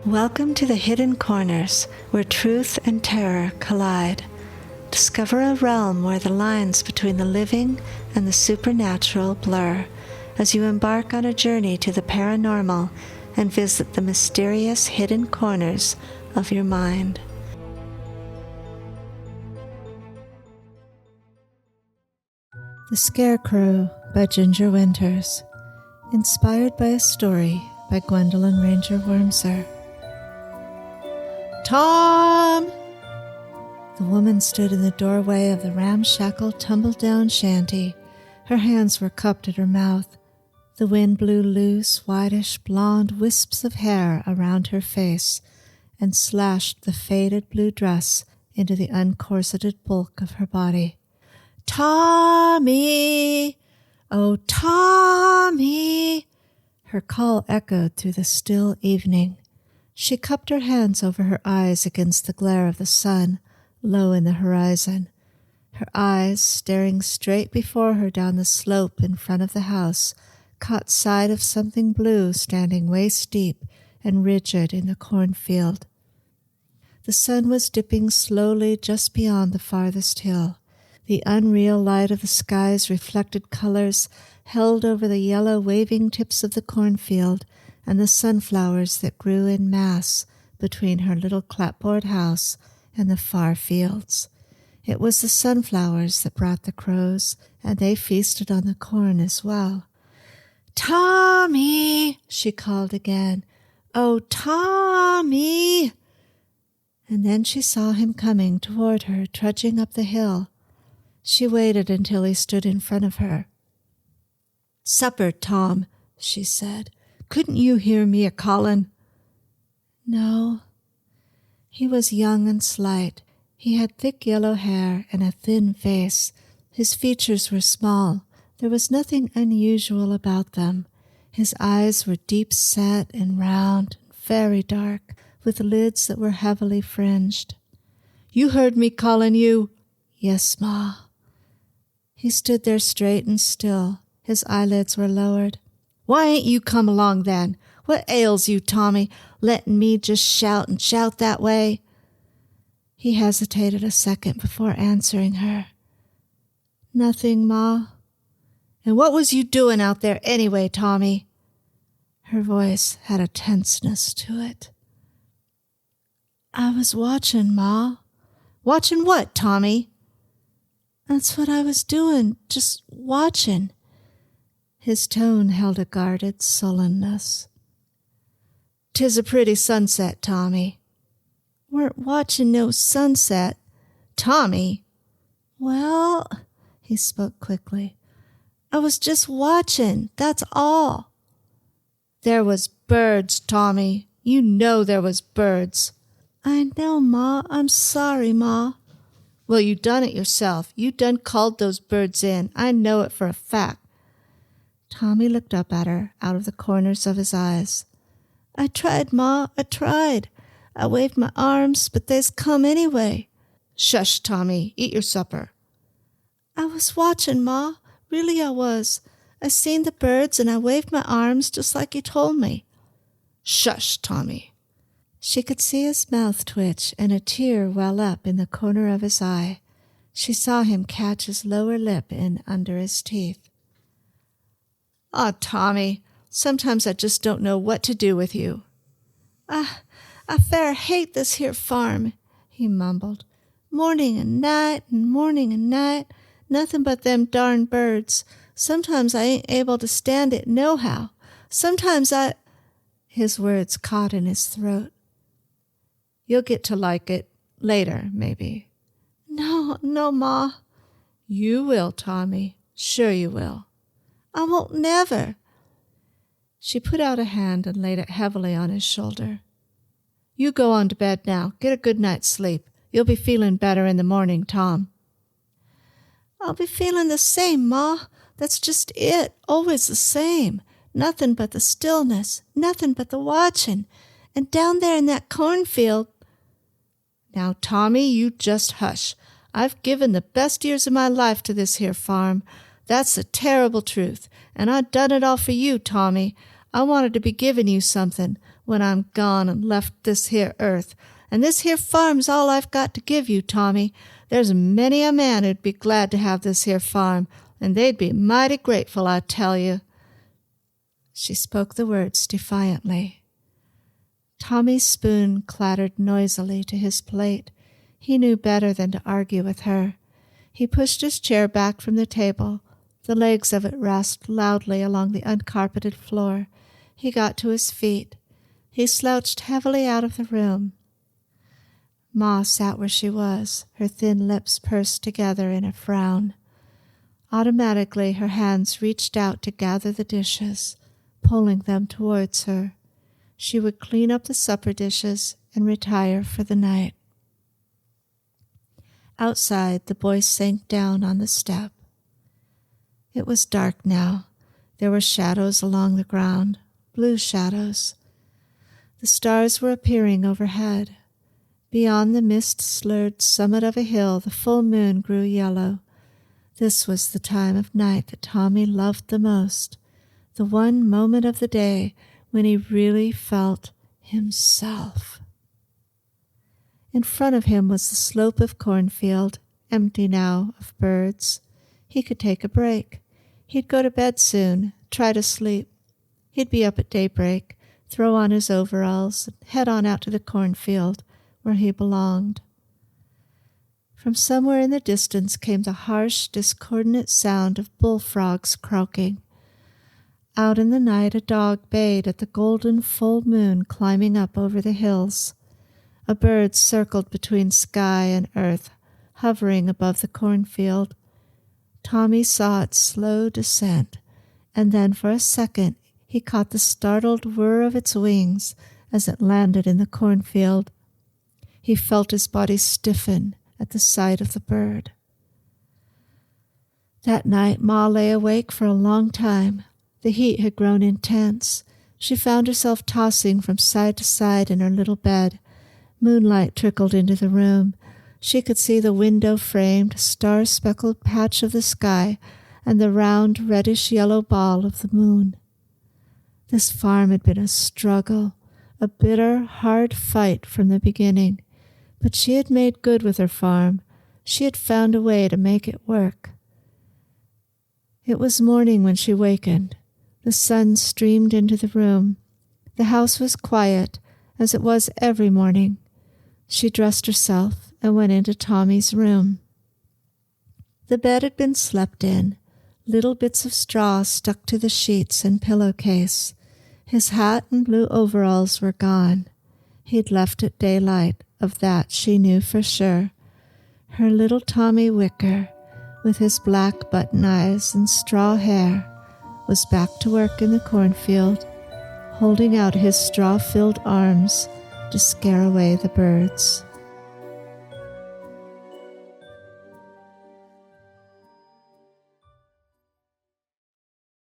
Welcome to the Hidden Corners, where truth and terror collide. Discover a realm where the lines between the living and the supernatural blur, as you embark on a journey to the paranormal and visit the mysterious hidden corners of your mind. The Scarecrow by Ginger Winters. Inspired by a story by Gwendolyn Ranger Wormser. Tom! The woman stood in the doorway of the ramshackle, tumble-down shanty. Her hands were cupped at her mouth. The wind blew loose, whitish, blonde wisps of hair around her face and slashed the faded blue dress into the uncorseted bulk of her body. Tommy! Oh, Tommy! Her call echoed through the still evening. She cupped her hands over her eyes against the glare of the sun, low in the horizon. Her eyes, staring straight before her down the slope in front of the house, caught sight of something blue standing waist-deep and rigid in the cornfield. The sun was dipping slowly just beyond the farthest hill. The unreal light of the sky's reflected colors held over the yellow waving tips of the cornfield and the sunflowers that grew in mass between her little clapboard house and the far fields. It was the sunflowers that brought the crows, and they feasted on the corn as well. Tommy! She called again. Oh, Tommy! And then she saw him coming toward her, trudging up the hill. She waited until he stood in front of her. Supper, Tom, she said. Couldn't you hear me a-callin'? No. He was young and slight. He had thick yellow hair and a thin face. His features were small. There was nothing unusual about them. His eyes were deep-set and round, very dark, with lids that were heavily fringed. You heard me callin' you? Yes, Ma. He stood there straight and still. His eyelids were lowered. Why ain't you come along then? What ails you, Tommy, letting me just shout and shout that way? He hesitated a second before answering her. Nothing, Ma. And what was you doing out there anyway, Tommy? Her voice had a tenseness to it. I was watching, Ma. Watching what, Tommy? That's what I was doing, just watching. His tone held a guarded sullenness. 'Tis a pretty sunset, Tommy. Weren't watching no sunset. Tommy! Well, he spoke quickly. I was just watching, that's all. There was birds, Tommy. You know there was birds. I know, Ma. I'm sorry, Ma. Well, you done it yourself. You done called those birds in. I know it for a fact. Tommy looked up at her out of the corners of his eyes. I tried, Ma. I tried. I waved my arms, but they's come anyway. Shush, Tommy. Eat your supper. I was watching, Ma. Really I was. I seen the birds and I waved my arms just like you told me. Shush, Tommy. She could see his mouth twitch and a tear well up in the corner of his eye. She saw him catch his lower lip in under his teeth. Tommy, sometimes I just don't know what to do with you. I fair hate this here farm, he mumbled. Morning and night, nothing but them darn birds. Sometimes I ain't able to stand it nohow. Sometimes I... His words caught in his throat. You'll get to like it later, maybe. No, Ma. You will, Tommy. Sure you will. I won't never. She put out a hand and laid it heavily on his shoulder. You go on to bed now. Get a good night's sleep. You'll be feeling better in the morning, Tom. I'll be feeling the same, Ma. That's just it. Always the same. Nothing but the stillness. Nothing but the watching. And down there in that cornfield... Now, Tommy, you just hush. I've given the best years of my life to this here farm. That's the terrible truth, and I done it all for you, Tommy. I wanted to be giving you something when I'm gone and left this here earth. And this here farm's all I've got to give you, Tommy. There's many a man who'd be glad to have this here farm, and they'd be mighty grateful, I tell you." She spoke the words defiantly. Tommy's spoon clattered noisily to his plate. He knew better than to argue with her. He pushed his chair back from the table. The legs of it rasped loudly along the uncarpeted floor. He got to his feet. He slouched heavily out of the room. Ma sat where she was, her thin lips pursed together in a frown. Automatically, her hands reached out to gather the dishes, pulling them towards her. She would clean up the supper dishes and retire for the night. Outside, the boy sank down on the step. It was dark now. There were shadows along the ground, blue shadows. The stars were appearing overhead. Beyond the mist-slurred summit of a hill, the full moon grew yellow. This was the time of night that Tommy loved the most, the one moment of the day when he really felt himself. In front of him was the slope of cornfield, empty now of birds. He could take a break. He'd go to bed soon, try to sleep. He'd be up at daybreak, throw on his overalls, and head on out to the cornfield where he belonged. From somewhere in the distance came the harsh, discordant sound of bullfrogs croaking. Out in the night, a dog bayed at the golden full moon climbing up over the hills. A bird circled between sky and earth, hovering above the cornfield. Tommy saw its slow descent, and then for a second he caught the startled whir of its wings as it landed in the cornfield. He felt his body stiffen at the sight of the bird. That night, Ma lay awake for a long time. The heat had grown intense. She found herself tossing from side to side in her little bed. Moonlight trickled into the room. She could see the window-framed, star-speckled patch of the sky and the round, reddish-yellow ball of the moon. This farm had been a struggle, a bitter, hard fight from the beginning. But she had made good with her farm. She had found a way to make it work. It was morning when she wakened. The sun streamed into the room. The house was quiet, as it was every morning. She dressed herself and went into Tommy's room. The bed had been slept in. Little bits of straw stuck to the sheets and pillowcase. His hat and blue overalls were gone. He'd left at daylight. Of that she knew for sure. Her little Tommy Wicker, with his black button eyes and straw hair, was back to work in the cornfield, holding out his straw-filled arms to scare away the birds.